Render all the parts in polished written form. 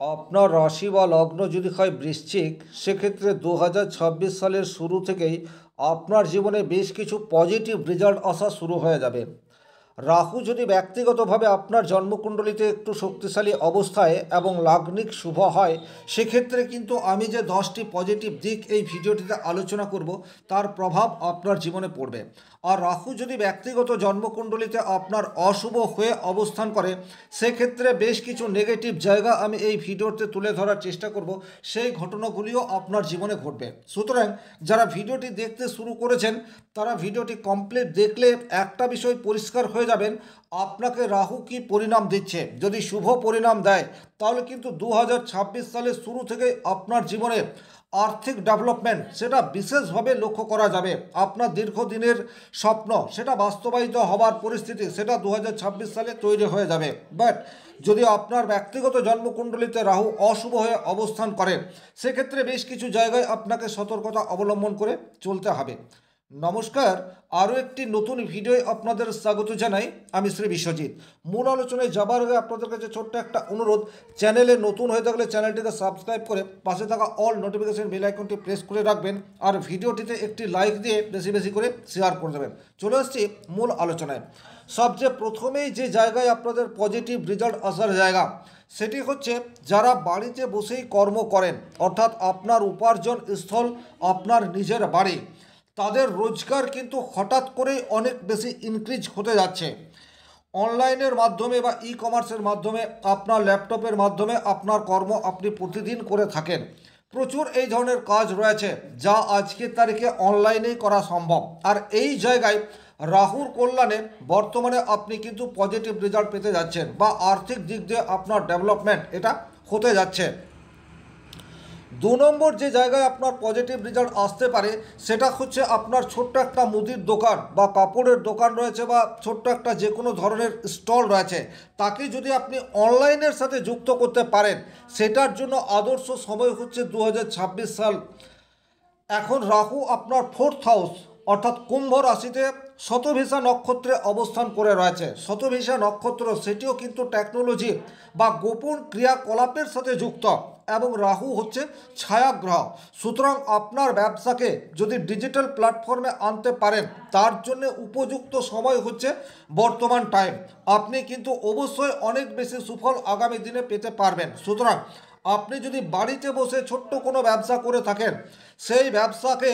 আপনার রাশি বা লগ্ন যদি হয় বৃশ্চিক, সেক্ষেত্রে 2026 সালের শুরু থেকেই আপনার জীবনে বেশ কিছু পজিটিভ রেজাল্ট আসা শুরু হয়ে যাবে। রাহু যদি ব্যক্তিগতভাবে আপনার জন্মকুণ্ডলিতে একটু শক্তিশালী অবস্থায় এবং লগ্নিক শুভ হয়, সেক্ষেত্রে কিন্তু আমি যে 10টি পজিটিভ দিক এই ভিডিওটিতে আলোচনা করব তার প্রভাব আপনার জীবনে পড়বে। আর রাহু যদি ব্যক্তিগত জন্মকুণ্ডলিতে আপনার অশুভ হয়ে অবস্থান করে, সেক্ষেত্রে বেশ কিছু নেগেটিভ জায়গা আমি এই ভিডিওতে তুলে ধরার চেষ্টা করব, সেই ঘটনাগুলিও আপনার জীবনে ঘটবে। সুতরাং যারা ভিডিওটি দেখতে শুরু করেছেন তারা ভিডিওটি কমপ্লিট দেখলে একটা বিষয় পরিষ্কার হয়ে যাবেন, আপনাকে রাহু কি পরিণাম দিচ্ছে। যদি শুভ পরিণাম দেয় তাহলে কিন্তু 2026 সালের শুরু থেকে আপনার জীবনে আর্থিক ডেভেলপমেন্ট সেটা বিশেষভাবে লক্ষ্য করা যাবে। আপনার দীর্ঘদিনের স্বপ্ন সেটা বাস্তবায়িত হবার পরিস্থিতি সেটা 2026 সালে তৈরি হয়ে যাবে। বাট যদি আপনার ব্যক্তিগত জন্মকুণ্ডলিতে রাহু অশুভ হয়ে অবস্থান করে, সেক্ষেত্রে বেশ কিছু জায়গায় আপনাকে সতর্কতা অবলম্বন করে চলতে হবে। নমস্কার, আরও একটি নতুন ভিডিওয়ে আপনাদের স্বাগত জানাই। আমি শ্রী বিশ্বজিৎ। মূল আলোচনায় যাবার আগে আপনাদের কাছে ছোট্ট একটা অনুরোধ, চ্যানেলে নতুন হয়ে থাকলে চ্যানেলটিকে সাবস্ক্রাইব করে পাশে থাকা অল নোটিফিকেশন বেল আইকনটি প্রেস করে রাখবেন, আর ভিডিওটিতে একটি লাইক দিয়ে বেশি বেশি করে শেয়ার করে দেবেন। চলে আসছি মূল আলোচনায়। সবচেয়ে প্রথমেই যে জায়গায় আপনাদের পজিটিভ রেজাল্ট আসার জায়গা, সেটি হচ্ছে যারা বাড়িতে বসেই কর্ম করেন, অর্থাৎ আপনার উপার্জন স্থল আপনার নিজের বাড়ি, তাদের রোজগার কিন্তু হঠাৎ করেই অনেক বেশি ইনক্রিজ হতে যাচ্ছে। অনলাইনের মাধ্যমে বা ই কমার্সের মাধ্যমে, আপনার ল্যাপটপের মাধ্যমে আপনার কর্ম আপনি প্রতিদিন করে থাকেন। প্রচুর এই ধরনের কাজ রয়েছে যা আজকের তারিখে অনলাইনেই করা সম্ভব। আর এই জায়গায় রাহুর কল্যাণে বর্তমানে আপনি কিন্তু পজিটিভ রেজাল্ট পেতে যাচ্ছেন, বা আর্থিক দিক দিয়ে আপনার ডেভেলপমেন্ট এটা হতে যাচ্ছে। 2 নম্বর যে জায়গায় আপনার পজিটিভ রেজাল্ট আসতে পারে, সেটা হচ্ছে আপনার ছোট্ট একটা মুদির দোকান বা কাপড়ের দোকান রয়েছে, বা ছোট্ট একটা যে কোনো ধরনের স্টল রয়েছে, তাকে যদি আপনি অনলাইনের সাথে যুক্ত করতে পারেন, সেটার জন্য আদর্শ সময় হচ্ছে 2026 সাল। এখন রাহু আপনার 4th হাউস অর্থাৎ কুম্ভ রাশিতে শতভিসা নক্ষত্রে অবস্থান করে রয়েছে। শতভিসা নক্ষত্র সেটিও কিন্তু টেকনোলজি বা গোপন ক্রিয়াকলাপের সাথে যুক্ত, এবং রাহু হচ্ছে ছায়াগ্রহ। সুতরাং আপনার ব্যবসাকে যদি ডিজিটাল প্ল্যাটফর্মে আনতে পারেন, তার জন্য উপযুক্ত সময় হচ্ছে বর্তমান টাইম। আপনি কিন্তু অবশ্যই অনেক বেশি সুফল আগামী দিনে পেতে পারবেন। সুতরাং আপনি যদি বাড়িতে বসে ছোট্ট কোনো ব্যবসা করে থাকেন, সেই ব্যবসাকে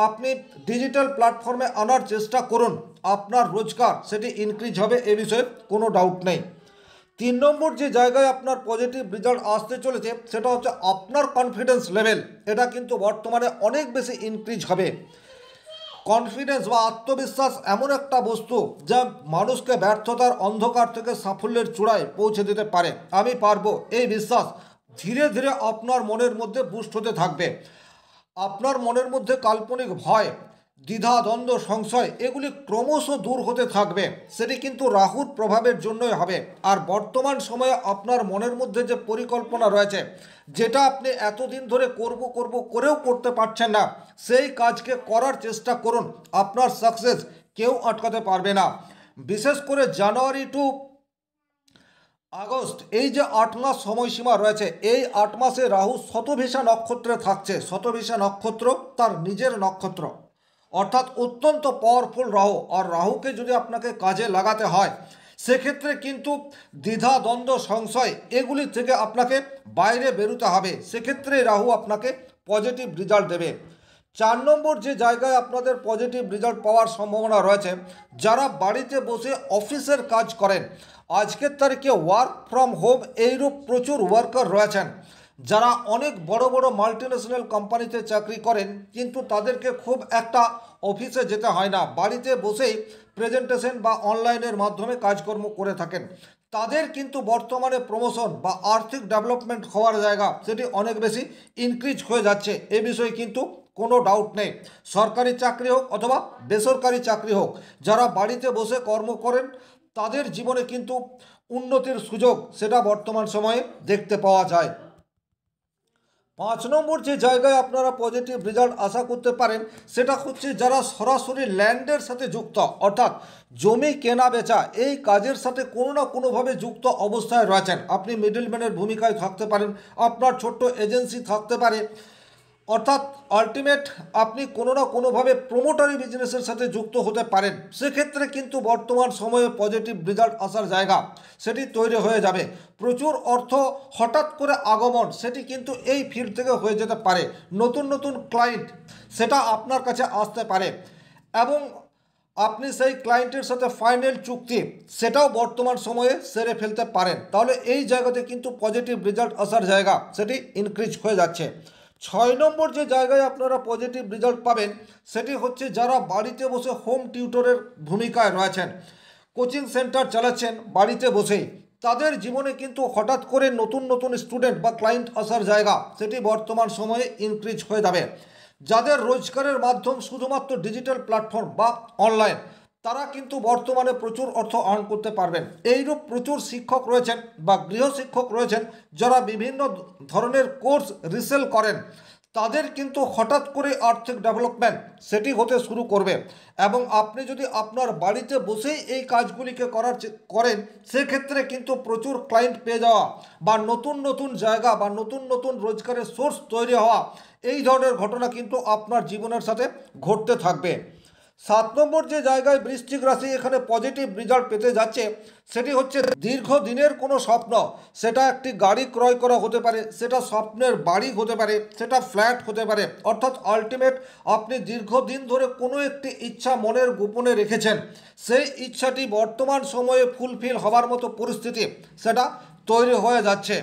আপনি ডিজিটাল প্ল্যাটফর্মে আনার চেষ্টা করুন। আপনার রোজগার সেটি ইনক্রিজ হবে, এ বিষয়ে কোনো ডাউট নেই। 3 নম্বর যে জায়গায় আপনার পজিটিভ রেজাল্ট আসতে চলেছে, সেটা হচ্ছে আপনার কনফিডেন্স লেভেল। এটা কিন্তু বর্তমানে অনেক বেশি ইনক্রিজ হবে। কনফিডেন্স বা আত্মবিশ্বাস এমন একটা বস্তু যা মানুষকে ব্যর্থতার অন্ধকার থেকে সাফল্যের চূড়ায় পৌঁছে দিতে পারে। আমি পারবো, এই বিশ্বাস ধীরে ধীরে আপনার মনের মধ্যে বুস্ট হতে থাকবে। আপনার মনের মধ্যে কাল্পনিক ভয়, দ্বিধা, দ্বন্দ্ব, সংশয় এগুলি ক্রমশ দূর হতে থাকবে। সেটি কিন্তু রাহুর প্রভাবের জন্যই হবে। আর বর্তমান সময়ে আপনার মনের মধ্যে যে পরিকল্পনা রয়েছে, যেটা আপনি এতদিন ধরে করব করব করেও করতে পারছেন না, সেই কাজকে করার চেষ্টা করুন। আপনার সাকসেস কেউ আটকাতে পারবে না। বিশেষ করে জানুয়ারি টু আগস্ট, এই যে 8 মাস সময়সীমা রয়েছে, এই 8 মাসে রাহু শতভিসা নক্ষত্রে থাকছে। শতভিসা নক্ষত্র তার নিজের নক্ষত্র, অর্থাৎ অত্যন্ত পাওয়ারফুল রাহু। আর রাহুকে যদি আপনাকে কাজে লাগাতে হয়, সেক্ষেত্রে কিন্তু দ্বিধা, দ্বন্দ্ব, সংশয় এগুলি থেকে আপনাকে বাইরে বেরোতে হবে। সেক্ষেত্রে রাহু আপনাকে পজিটিভ রেজাল্ট দেবে। 4 নম্বর যে জায়গায় আপনাদের পজিটিভ রেজাল্ট পাওয়ার সম্ভাবনা রয়েছে, যারা বাড়িতে বসে অফিসের কাজ করেন, আজকের তারিখে ওয়ার্ক ফ্রম হোম এইরূপ প্রচুর ওয়ার্কার রয়েছেন, যারা অনেক বড় বড় মাল্টিন্যাশনাল কোম্পানিতে চাকরি করেন, কিন্তু তাদেরকে খুব একটা অফিসে যেতে হয় না, বাড়িতে বসেই প্রেজেন্টেশন বা অনলাইনের মাধ্যমে কাজকর্ম করে থাকেন। তাদের কিন্তু বর্তমানে প্রমোশন বা আর্থিক ডেভেলপমেন্ট হওয়ার জায়গা সেটি অনেক বেশি ইনক্রিজ হয়ে যাচ্ছে, এ বিষয়ে কিন্তু কোনো ডাউট নেই। সরকারি চাকরি হোক অথবা বেসরকারি চাকরি হোক, যারা বাড়িতে বসে কর্ম করেন, তাদের জীবনে কিন্তু উন্নতির সুযোগ সেটা বর্তমান সময়ে দেখতে পাওয়া যায়। 5 নম্বর যে জায়গায় আপনারা পজিটিভ রেজাল্ট আশা করতে পারেন সেটা হচ্ছে যারা সরাসরি ল্যান্ডের সাথে যুক্ত, অর্থাৎ জমি কেনা বেচা এই কাজের সাথে কোনো না কোনোভাবে যুক্ত অবস্থায় রয়েছেন। আপনি মিডলম্যানের ভূমিকায় থাকতে পারেন, আপনার ছোট্ট এজেন্সি থাকতে পারে, অর্থাৎ আলটিমেট আপনি কোনো না কোনোভাবে প্রোমোটারি বিজনেসের সাথে যুক্ত হতে পারেন। সেক্ষেত্রে কিন্তু বর্তমান সময়ে পজিটিভ রেজাল্ট আসার জায়গা সেটি তৈরি হয়ে যাবে। প্রচুর অর্থ হঠাৎ করে আগমন সেটি কিন্তু এই ফিল্ড থেকে হয়ে যেতে পারে। নতুন নতুন ক্লায়েন্ট সেটা আপনার কাছে আসতে পারে এবং আপনি সেই ক্লায়েন্টের সাথে ফাইনাল চুক্তি সেটাও বর্তমান সময়ে সেরে ফেলতে পারেন। তাহলে এই জায়গাতে কিন্তু পজিটিভ রেজাল্ট আসার জায়গা সেটি ইনক্রিজ হয়ে যাচ্ছে। 6 নম্বর যে জায়গায় আপনারা পজিটিভ রেজাল্ট পাবেন সেটি হচ্ছে যারা বাড়িতে বসে হোম টিউটরের ভূমিকায় রয়েছেন, কোচিং সেন্টার চালাচ্ছেন বাড়িতে বসেই, তাদের জীবনে কিন্তু হঠাৎ করে নতুন নতুন স্টুডেন্ট বা ক্লায়েন্ট আসার জায়গা সেটি বর্তমান সময়ে ইনক্রিজ হয়ে যাবে। যাদের রোজগারের মাধ্যম শুধুমাত্র ডিজিটাল প্ল্যাটফর্ম বা অনলাইন, তারা কিন্তু বর্তমানে প্রচুর অর্থ আর্ন করতে পারবেন। এইরূপ প্রচুর শিক্ষক রয়েছেন বা গৃহশিক্ষক রয়েছেন যারা বিভিন্ন ধরনের কোর্স রিসেল করেন, তাদের কিন্তু হঠাৎ করে আর্থিক ডেভেলপমেন্ট সেটি হতে শুরু করবে। এবং আপনি যদি আপনার বাড়িতে বসেই এই কাজগুলিকে করেন সেক্ষেত্রে কিন্তু প্রচুর ক্লায়েন্ট পেয়ে যাওয়া বা নতুন নতুন জায়গা বা নতুন নতুন রোজগারের সোর্স তৈরি হওয়া, এই ধরনের ঘটনা কিন্তু আপনার জীবনের সাথে ঘটতে থাকবে। 7 নম্বর যে জায়গায় বৃশ্চিক রাশি এখানে পজিটিভ রেজাল্ট পেতে যাচ্ছে সেটি হচ্ছে দীর্ঘদিনের কোনো স্বপ্ন, সেটা একটি গাড়ি ক্রয় করা হতে পারে, সেটা স্বপ্নের বাড়ি হতে পারে, সেটা ফ্ল্যাট হতে পারে, অর্থাৎ আলটিমেট আপনি দীর্ঘদিন ধরে কোনো একটি ইচ্ছা মনের গোপনে রেখেছেন, সেই ইচ্ছাটি বর্তমান সময়ে ফুলফিল হবার মতো পরিস্থিতি সেটা তৈরি হয়ে যাচ্ছে।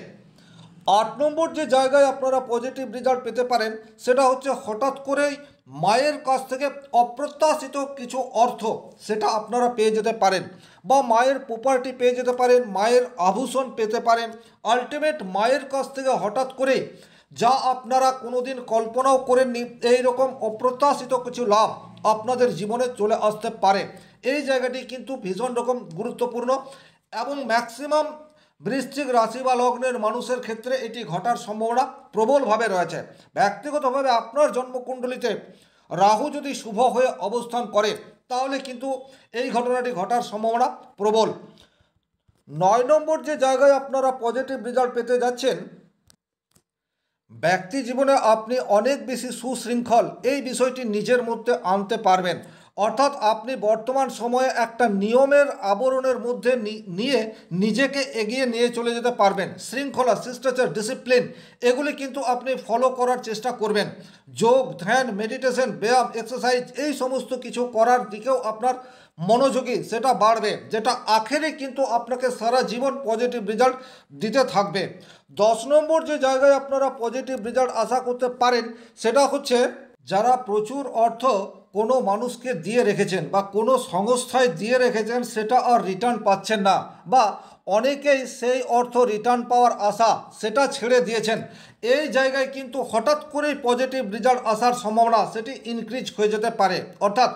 8 নম্বর যে জায়গায় আপনারা পজিটিভ রেজাল্ট পেতে পারেন সেটা হচ্ছে হঠাৎ করেই মায়ের কাছ থেকে অপ্রত্যাশিত কিছু অর্থ সেটা আপনারা পেয়ে যেতে পারেন, বা মায়ের প্রপার্টি পেয়ে যেতে পারেন, মায়ের আভূষণ পেতে পারেন। আলটিমেট মায়ের কাছ থেকে হঠাৎ করে যা আপনারা কোনোদিন কল্পনাও করেননি এই রকম অপ্রত্যাশিত কিছু লাভ আপনাদের জীবনে চলে আসতে পারে। এই জায়গাটি কিন্তু ভীষণ রকম গুরুত্বপূর্ণ এবং ম্যাক্সিমাম বৃশ্চিক রাশি বা লগ্নের মানুষের ক্ষেত্রে এটি ঘটার সম্ভাবনা প্রবলভাবে রয়েছে। ব্যক্তিগতভাবে আপনার জন্মকুণ্ডলিতে রাহু যদি শুভ হয়ে অবস্থান করে তাহলে কিন্তু এই ঘটনাটি ঘটার সম্ভাবনা প্রবল। 9 নম্বর যে জায়গায় আপনারা পজিটিভ রেজাল্ট পেতে যাচ্ছেন, ব্যক্তি জীবনে আপনি অনেক বেশি সুশৃঙ্খল এই বিষয়টি নিজের মধ্যে আনতে পারবেন, অর্থাৎ আপনি বর্তমান সময়ে একটা নিয়মের আবরণের মধ্যে নিয়ে নিজেকে এগিয়ে নিয়ে চলে যেতে পারবেন। শৃঙ্খলা, শিষ্টাচার, ডিসিপ্লিন এগুলি কিন্তু আপনি ফলো করার চেষ্টা করবেন। যোগ, ধ্যান, মেডিটেশন, ব্যায়াম, এক্সারসাইজ এই সমস্ত কিছু করার দিকেও আপনার মনোযোগী সেটা বাড়বে, যেটা আখেরে কিন্তু আপনাকে সারা জীবন পজিটিভ রেজাল্ট দিতে থাকবে। 10 নম্বর যে জায়গায় আপনারা পজিটিভ রেজাল্ট আশা করতে পারেন সেটা হচ্ছে যারা প্রচুর অর্থ কোনো মানুষকে দিয়ে রেখেছেন বা কোনো সংস্থায় দিয়ে রেখেছেন সেটা আর রিটার্ন পাচ্ছেন না, বা অনেকেই সেই অর্থ রিটার্ন পাওয়ার আশা সেটা ছেড়ে দিয়েছেন। এই জায়গায় কিন্তু হঠাৎ করেই পজিটিভ রেজাল্ট আসার সম্ভাবনা সেটি ইনক্রিজ হয়ে যেতে পারে, অর্থাৎ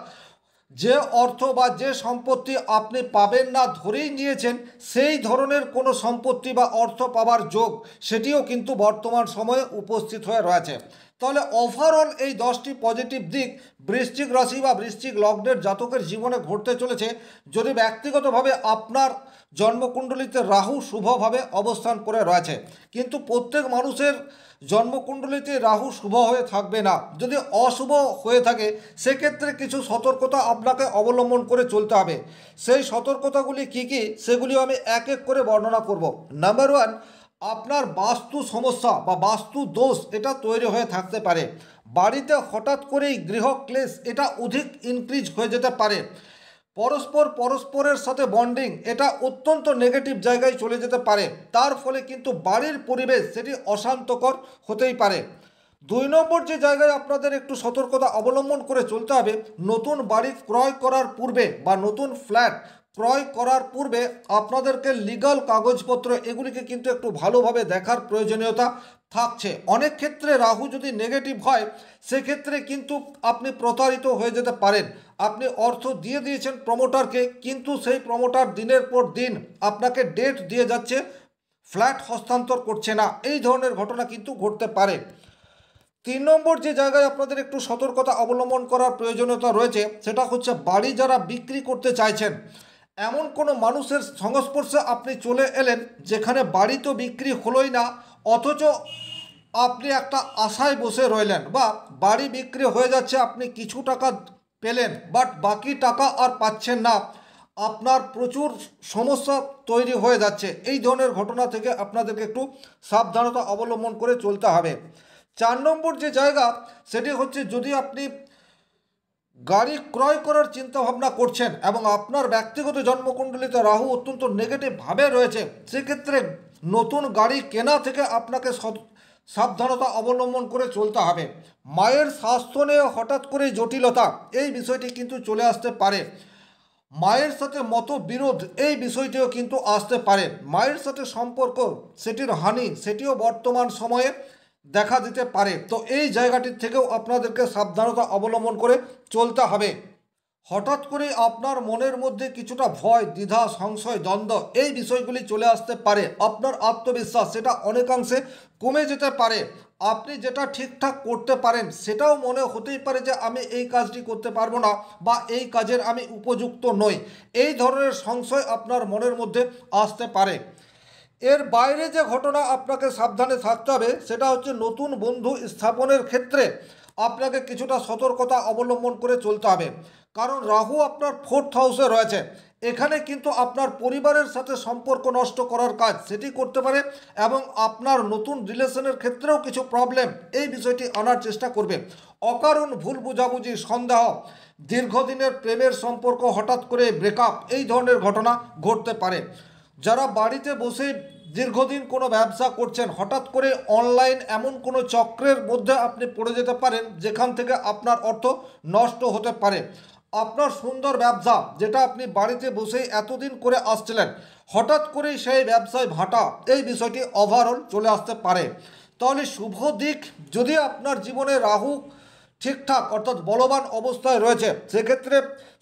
যে অর্থ বা যে সম্পত্তি আপনি পাবেন না ধরেই নিয়েছেন সেই ধরনের কোনো সম্পত্তি বা অর্থ পাওয়ার যোগ সেটিও কিন্তু বর্তমান সময়ে উপস্থিত হয়ে রয়েছে। তাহলে ওভারঅল এই 10টি পজিটিভ দিক বৃশ্চিক রাশি বা বৃশ্চিক লগ্নের জাতকের জীবনে ঘটতে চলেছে যদি ব্যক্তিগতভাবে আপনার জন্মকুণ্ডলিতে রাহু শুভভাবে অবস্থান করে রয়েছে। কিন্তু প্রত্যেক মানুষের জন্মকুণ্ডলিতে রাহু শুভ হয়ে থাকবে না। যদি অশুভ হয়ে থাকে সেক্ষেত্রে কিছু সতর্কতা আপনাকে অবলম্বন করে চলতে হবে। সেই সতর্কতাগুলি কী কী সেগুলিও আমি এক এক করে বর্ণনা করব। নাম্বার 1, আপনার বাস্তু সমস্যা বা বাস্তু দোষ এটা তৈরি হয়ে থাকতে পারে। বাড়িতে হঠাৎ করেই গৃহ ক্লেশ এটা অধিক ইনক্রিজ হয়ে যেতে পারে। পরস্পরের সাথে বন্ডিং এটা অত্যন্ত নেগেটিভ জায়গায় চলে যেতে পারে, তার ফলে কিন্তু বাড়ির পরিবেশ সেটি অশান্তকর হতেই পারে। 2 নম্বর যে জায়গায় আপনাদের একটু সতর্কতা অবলম্বন করে চলতে হবে, নতুন বাড়ি ক্রয় করার পূর্বে বা নতুন ফ্ল্যাট ক্রয় করার পূর্বে আপনাদেরকে লিগাল কাগজপত্র এগুলিকে কিন্তু একটু ভালোভাবে দেখার প্রয়োজনীয়তা থাকছে। অনেক ক্ষেত্রে রাহু যদি নেগেটিভ হয় সেক্ষেত্রে কিন্তু আপনি প্রতারিত হয়ে যেতে পারেন। আপনি অর্থ দিয়ে দিয়েছেন প্রমোটারকে, কিন্তু সেই প্রমোটার দিনের পর দিন আপনাকে ডেট দিয়ে যাচ্ছে, ফ্ল্যাট হস্তান্তর করছে না, এই ধরনের ঘটনা কিন্তু ঘটতে পারে। তিন নম্বর যে জায়গায় আপনাদের একটু সতর্কতা অবলম্বন করার প্রয়োজনীয়তা রয়েছে সেটা হচ্ছে বাড়ি যারা বিক্রি করতে চাইছেন, এমন কোনো মানুষের সংস্পর্শে আপনি চলে এলেন যেখানে বাড়ি তো বিক্রি হলোই না, অথচ আপনি একটা আশায় বসে রইলেন, বা বাড়ি বিক্রি হয়ে যাচ্ছে, আপনি কিছু টাকা পেলেন বাট বাকি টাকা আর পাচ্ছেন না, আপনার প্রচুর সমস্যা তৈরি হয়ে যাচ্ছে। এই ধরনের ঘটনা থেকে আপনাদেরকে একটু সাবধানতা অবলম্বন করে চলতে হবে। 4 নম্বর যে জায়গা সেটি হচ্ছে যদি আপনি গাড়ি ক্রয় করার চিন্তা ভাবনা করছেন এবং আপনার ব্যক্তিগত জন্মকুণ্ডলিতে রাহু অত্যন্ত নেগেটিভভাবে রয়েছে, সেক্ষেত্রে নতুন গাড়ি কেনা থেকে আপনাকে সাবধানতা অবলম্বন করে চলতে হবে। মায়ের স্বাস্থ্য নিয়ে হঠাৎ করে জটিলতা, এই বিষয়টি কিন্তু চলে আসতে পারে। মায়ের সাথে মতবিরোধ, এই বিষয়টিও কিন্তু আসতে পারে। মায়ের সাথে সম্পর্ক, সেটির হানি, সেটিও বর্তমান সময়ে দেখা দিতে পারে। তো এই জায়গাটির থেকেও আপনাদেরকে সাবধানতা অবলম্বন করে চলতে হবে। হঠাৎ করে আপনার মনের মধ্যে কিছুটা ভয়, দ্বিধা, সংশয়, দ্বন্দ্ব, এই বিষয়গুলি চলে আসতে পারে। আপনার আত্মবিশ্বাস সেটা অনেকাংশে কমে যেতে পারে। আপনি যেটা ঠিকঠাক করতে পারেন সেটাও মনে হতেই পারে যে আমি এই কাজটি করতে পারবো না, বা এই কাজের আমি উপযুক্ত নই। এই ধরনের সংশয় আপনার মনের মধ্যে আসতে পারে। এর বাইরে যে ঘটনা আপনাকে সাবধানে থাকতে হবে সেটা হচ্ছে নতুন বন্ধু স্থাপনের ক্ষেত্রে আপনাকে কিছুটা সতর্কতা অবলম্বন করে চলতে হবে। কারণ রাহু আপনার 4th হাউসে রয়েছে, এখানে কিন্তু আপনার পরিবারের সাথে সম্পর্ক নষ্ট করার কাজ সেটি করতে পারে, এবং আপনার নতুন রিলেশনের ক্ষেত্রেও কিছু প্রবলেম, এই বিষয়টি আনার চেষ্টা করবে। অকারণ ভুল বুঝাবুঝি, সন্দেহ, দীর্ঘদিনের প্রেমের সম্পর্ক হঠাৎ করে ব্রেকআপ, এই ধরনের ঘটনা ঘটতে পারে। যারা বাড়িতে বসে দীর্ঘদিন কোনো ব্যবসা করছেন, হঠাৎ করে অনলাইন এমন কোনো চক্রের মধ্যে আপনি পড়ে যেতে পারেন যেখান থেকে আপনার অর্থ নষ্ট হতে পারে। আপনার সুন্দর ব্যবসা যেটা আপনি বাড়িতে বসেই এতদিন করে আসছিলেন, হঠাৎ করেই সেই ব্যবসায় ভাটা, এই বিষয়টি ওভারঅল চলে আসতে পারে। তাহলে শুভ দিক, যদি আপনার জীবনে রাহু ঠিকঠাক অর্থাৎ বলবান অবস্থায় রয়েছে, সেক্ষেত্রে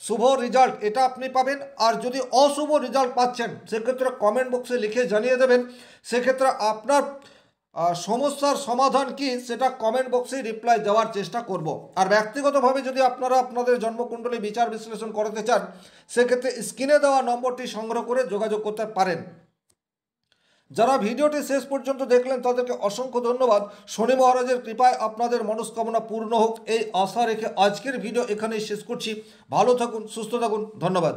শুভ রেজাল্ট এটা আপনি পাবেন। আর যদি অশুভ রেজাল্ট পাচ্ছেন সেক্ষেত্রে কমেন্ট বক্সে লিখে জানিয়ে দেবেন। সেক্ষেত্রে আপনার সমস্যার সমাধান কি সেটা কমেন্ট বক্সে রিপ্লাই দেওয়ার চেষ্টা করব। আর ব্যক্তিগতভাবে যদি আপনারা আপনাদের জন্মকুণ্ডলী বিচার বিশ্লেষণ করাতে চান, সেক্ষেত্রে স্ক্রিনে দেওয়া নম্বরটি সংগ্রহ করে যোগাযোগ করতে পারেন। যারা ভিডিওটি শেষ পর্যন্ত দেখলেন তাদেরকে অসংখ্য ধন্যবাদ। শনি মহারাজের কৃপায় আপনাদের মনস্কামনা পূর্ণ হোক, এই আশা রেখে আজকের ভিডিও এখানেই শেষ করছি। ভালো থাকুন, সুস্থ থাকুন, ধন্যবাদ।